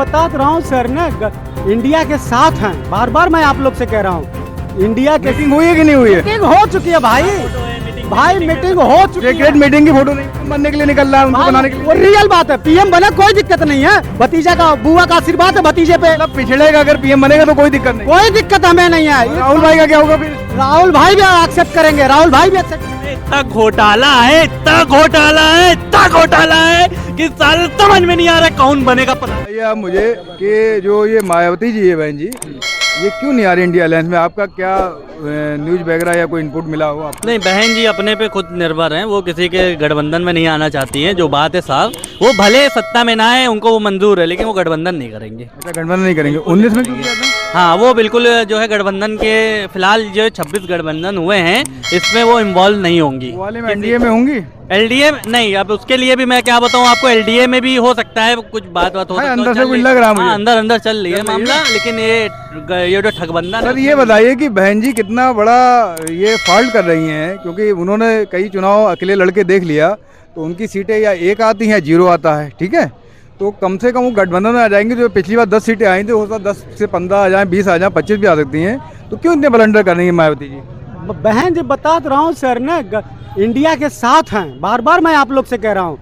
बता तो रहा हूँ सर ना, इंडिया के साथ हैं। बार बार मैं आप लोग से कह रहा हूँ, इंडिया की मीटिंग हुई है कि नहीं हुई है? मीटिंग हो चुकी है भाई, मीटिंग हो चुकी है। सीक्रेट मीटिंग की फोटो नहीं बनने के लिए निकल रहा है, उनको बनाने के लिए। वो रियल बात है, पीएम बना कोई दिक्कत नहीं है, भतीजा का बुआ का आशीर्वाद है भतीजे पे। मतलब पिछड़ेगा, अगर पीएम बनेगा तो कोई दिक्कत नहीं। कोई दिक्कत हमें नहीं है। राहुल भाई का क्या होगा फिर? राहुल भाई भी एक्सेप्ट करेंगे, राहुल भाई भी एक्सेप्ट। इतना घोटाला है, इतना घोटाला है, इतना घोटाला है कि साल समझ में नहीं आ रहा कौन बनेगा पता। बताइए आप मुझे कि जो ये मायावती जी है बहन जी, ये क्यों नहीं आ रही इंडिया अलायंस में? आपका क्या न्यूज वगैरह या कोई इनपुट मिला हो आपको? नहीं, बहन जी अपने पे खुद निर्भर हैं, वो किसी के गठबंधन में नहीं आना चाहती हैं। जो बात है साहब, वो भले सत्ता में ना है, उनको वो मंजूर है, लेकिन वो गठबंधन नहीं करेंगे। अच्छा, गठबंधन नहीं करेंगे। 19 में क्यों किया था? हाँ, वो बिल्कुल जो है गठबंधन के फिलहाल जो 26 गठबंधन हुए हैं, इसमें वो इन्वॉल्व नहीं होंगी। वो वाले में एनडीए में होंगी? एलडीए नहीं, अब उसके लिए भी मैं क्या बताऊं आपको, एलडीए में भी हो सकता है कुछ बात हो सकता है, अंदर से कुछ लग रहा है मुझे। अंदर अंदर चल रही है मामला, लेकिन ये जो ठगबंधन। सर ये बताइए कि बहन जी कितना बड़ा ये फॉल्ट कर रही हैं, क्योंकि उन्होंने कई चुनाव अकेले लड़के देख लिया, तो उनकी सीटें या 1 आती हैं, 0 आता है, ठीक है? तो कम से कम वो गठबंधन में आ जाएंगे। जो पिछली बार 10 सीटें आई थी, हो सकता 10 से 15 आ जाए, 20 आ जाए, 25 भी आ सकती हैं। तो क्यों इतने ब्लंडर कर रही है मायावती जी? बहन जी बता तो रहा हूँ सर ना, इंडिया के साथ हैं। बार बार मैं आप लोग से कह रहा हूँ,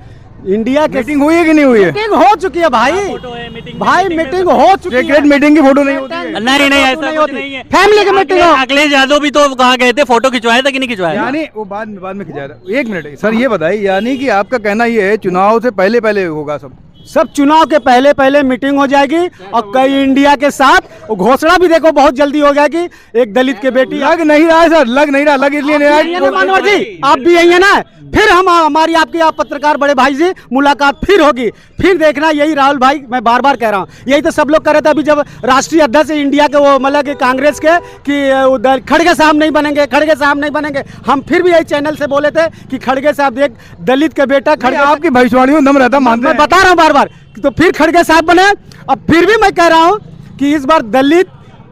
इंडिया की मीटिंग हुई है कि नहीं हुई है? मीटिंग हो चुकी है भाई, मीटिंग हो चुकी है। सीक्रेट मीटिंग की फोटो नहीं होती है? नहीं नहीं, ऐसा कुछ नहीं है। फैमिली की मीटिंग हो। अखिलेश यादव भी तो कहा गए थे, फोटो खिंचवाया था कि नहीं खिंचवाया? यानी वो बाद में खिंचाया था। 1 मिनट सर, ये बताइए, यानी कि आपका कहना ये है चुनाव से पहले होगा सब चुनाव के पहले मीटिंग हो जाएगी, और कई इंडिया के साथ घोषणा भी देखो बहुत जल्दी हो जाएगी। एक दलित के बेटी लग नहीं रहा है सर, लग नहीं रहा, लग इसलिए नहीं रहा। मनोहर जी आप भी यही है ना, फिर हम हमारी आपके आप पत्रकार बड़े भाई से मुलाकात फिर होगी, फिर देखना। यही राहुल भाई, मैं बार बार कह रहा हूँ, यही तो सब लोग कह रहे थे अभी जब राष्ट्रीय अध्यक्ष इंडिया के वो मतलब कि कांग्रेस के कि खड़गे साहब नहीं बनेंगे, खड़गे साहब नहीं बनेंगे। हम फिर भी यही चैनल से बोले थे कि खड़गे साहब देख दलित के बेटा खड़गे, आपकी भविष्यवाणियों दम रहता, मैं बता रहा हूँ बार बार, तो फिर खड़गे साहब बने। अब फिर भी मैं कह रहा हूँ कि इस बार दलित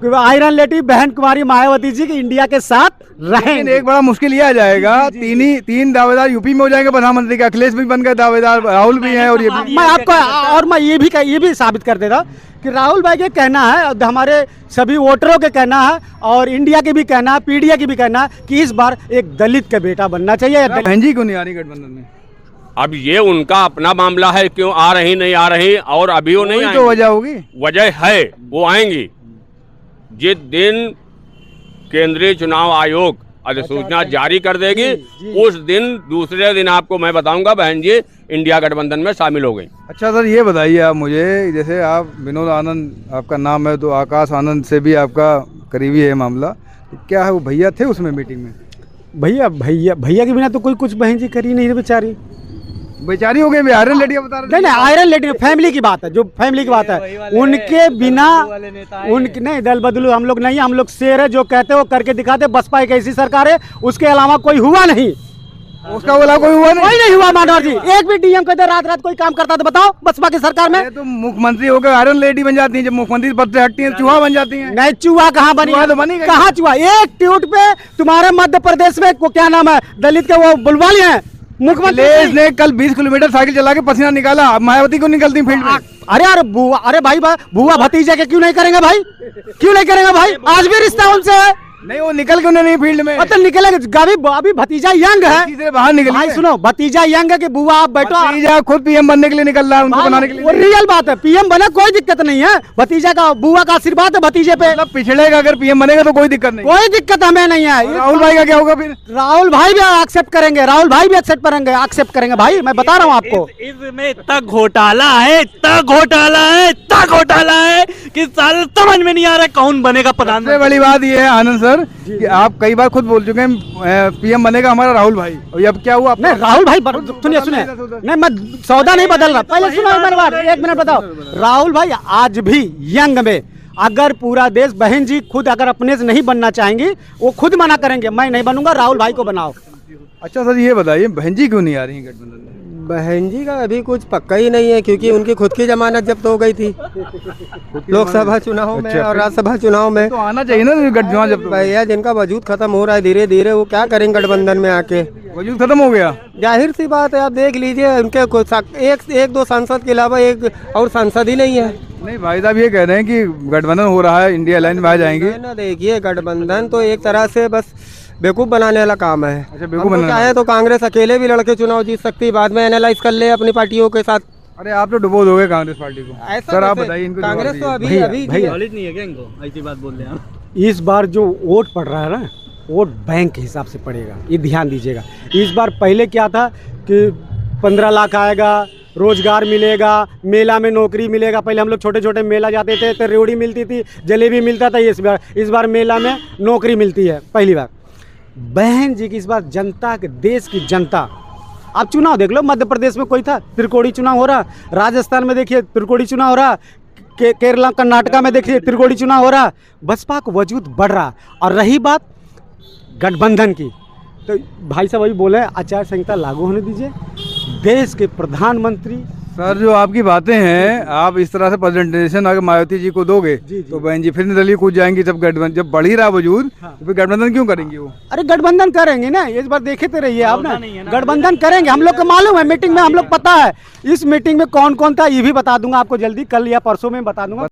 आयरन लेडी बहन कुमारी मायावती जी की इंडिया के साथ रहेंगे। एक बड़ा मुश्किल ये आ जाएगा, तीन दावेदार यूपी में हो जाएंगे प्रधानमंत्री के। अखिलेश भी बन गए दावेदार, राहुल भी हैं, और ये भी। मैं आपको और मैं ये भी साबित कर देता कि राहुल भाई के कहना है, हमारे सभी वोटरों के कहना है, और इंडिया के भी कहना है, पीडीए की भी कहना है कि इस बार एक दलित का बेटा बनना चाहिए। बहन जी क्यों नहीं आ रही गठबंधन में? अब ये उनका अपना मामला है, क्यों आ रही नहीं आ रही, और अभी वो नहीं तो वजह होगी, वजह है वो आएंगी जिस दिन केंद्रीय चुनाव आयोग अधिसूचना जारी कर देगी, उस दिन दूसरे दिन आपको मैं बताऊंगा बहन जी इंडिया गठबंधन में शामिल हो गई। अच्छा सर ये बताइए आप मुझे, जैसे आप विनोद आनंद आपका नाम है, तो आकाश आनंद से भी आपका करीबी है मामला, तो क्या है वो भैया थे उसमें मीटिंग में? भैया के बिना तो कोई कुछ बहन जी करी नहीं बेचारी हो गए। आयरन लेडी बता रहे? नहीं, आयरन लेडी फैमिली की बात है, जो फैमिली की बात है, उनके बिना उनके नहीं दल बदलू हम लोग नहीं, हम लोग शेर है, जो कहते वो करके दिखाते। बसपा एक ऐसी सरकार है, उसके अलावा कोई हुआ नहीं, उसका बोला कोई हुआ नहीं हुआ। मनोहर जी एक भी डीएम कहते रात कोई काम करता तो बताओ बसपा की सरकार में? तो मुख्यमंत्री होकर आयरन लेडी बन जाती है, जब मुख्यमंत्री पद से हटती है चूहा बन जाती है। नहीं, चूहा कहाँ बनी? कहाँ चूहा? एक ट्वीट पे तुम्हारे मध्य प्रदेश में क्या नाम है, दलित के वो बुलवा लिए हैं मुख्यमंत्री ने कल 20 किलोमीटर साइकिल चला के पसीना निकाला। मायावती को निकलती फील्ड में। अरे भाई बुआ भतीजा के क्यों नहीं करेंगे भाई, क्यों नहीं करेंगे भाई? आज भी रिश्ता उनसे है। नहीं वो निकल क्यों नहीं फील्ड में? तो निकलेगा, अभी भतीजा यंग है, बाहर निकल। भाई सुनो, भतीजा यंग है कि बुआ आप बैठो। भतीजा खुद पीएम बनने के लिए निकल रहा है, उनको बनाने के लिए। वो रियल बात है, पीएम बने कोई दिक्कत नहीं है, भतीजा का बुआ का आशीर्वाद है भतीजे पे। मतलब पिछड़ेगा, अगर पीएम बनेगा तो कोई दिक्कत नहीं, कोई दिक्कत हमें नहीं है। राहुल भाई का क्या होगा फिर? राहुल भाई भी एक्सेप्ट करेंगे, एक्सेप्ट करेंगे भाई, मैं बता रहा हूँ आपको। इसमें इतना घोटाला है, इतना घोटाला है, इतना घोटाला है कि साल समझ में नहीं आ रहा कौन बनेगा प्रधानमंत्री। सबसे बड़ी बात ये है आनंद सर कि आप कई बार खुद बोल चुके हैं पीएम बनेगा हमारा राहुल भाई, और अब क्या हुआ? नहीं राहुल भाई सुनिए नहीं, मैं सौदा नहीं बदल रहा, पहले सुनो एक मिनट बताओ। राहुल भाई आज भी यंग में, अगर पूरा देश, बहन जी खुद अगर अपने से नहीं बनना चाहेंगी, वो खुद मना करेंगे, मैं नहीं बनूंगा, राहुल भाई को बनाओ। अच्छा सर ये बताइए बहन जी क्यों नहीं आ रही गठबंधन में? बहन जी का अभी कुछ पक्का ही नहीं है, क्योंकि उनकी खुद की जमानत जब्त हो गई थी लोकसभा चुनाव में और राज्यसभा चुनाव में। तो आना चाहिए ना गठबंधन जब। भैया जिनका वजूद खत्म हो रहा है धीरे धीरे, वो क्या करेंगे गठबंधन में आके? वजूद खत्म हो गया, जाहिर सी बात है, आप देख लीजिए उनके एक दो सांसद के अलावा एक और सांसद ही नहीं है। नहीं, भाई साहब ये कह रहे हैं कि गठबंधन हो रहा है, इंडिया लाइन में आ जाएंगे। ना देखिए, गठबंधन तो एक तरह से बस बेवकूफ़ बनाने वाला काम है। अच्छा, बेवकूफ़ हम तो बनाने चाहे तो कांग्रेस अकेले भी लड़के चुनाव जीत सकती है, बाद में एनालाइज कर ले अपनी पार्टियों के साथ। अरे आप तो डुबो दोगे कांग्रेस पार्टी को। ऐसा सर आप कैसे? बताइए इनको, कांग्रेस जवाब तो अभी दीजिए। अभी भैया, नॉलेज नहीं है क्या इनको, ऐसी बात बोल रहे हैं आप? इस बार जो वोट पड़ रहा है ना, वोट बैंक के हिसाब से पड़ेगा, ये ध्यान दीजिएगा। इस बार पहले क्या था कि 15 लाख आएगा, रोजगार मिलेगा, मेला में नौकरी मिलेगा। पहले हम लोग छोटे छोटे मेला जाते थे तो रेवड़ी मिलती थी, जलेबी मिलता था। इस बार मेला में नौकरी मिलती है पहली बार। बहन जी की इस बार जनता के, देश की जनता, आप चुनाव देख लो, मध्य प्रदेश में कोई था, त्रिकोणी चुनाव हो रहा, राजस्थान में देखिए त्रिकोणी चुनाव हो रहा, केरला कर्नाटका में देखिए त्रिकोणी चुनाव हो रहा। बसपा का वजूद बढ़ रहा। और रही बात गठबंधन की, तो भाई साहब अभी बोले आचार संहिता लागू होने दीजिए। देश के प्रधानमंत्री, सर जो आपकी बातें हैं, आप इस तरह से प्रेजेंटेशन अगर मायावती जी को दोगे तो बहन जी फिर निर्दलीय कूद जाएंगी। जब गठबंधन, जब बढ़ ही रहा वजूद, तो फिर गठबंधन क्यों करेंगी वो? अरे गठबंधन करेंगे ना, इस बार देखे तो रहिए आप ना, गठबंधन करेंगे। हम लोग को मालूम है, मीटिंग में हम लोग पता है। इस मीटिंग में कौन कौन था ये भी बता दूंगा आपको, जल्दी कल या परसों में बता दूंगा।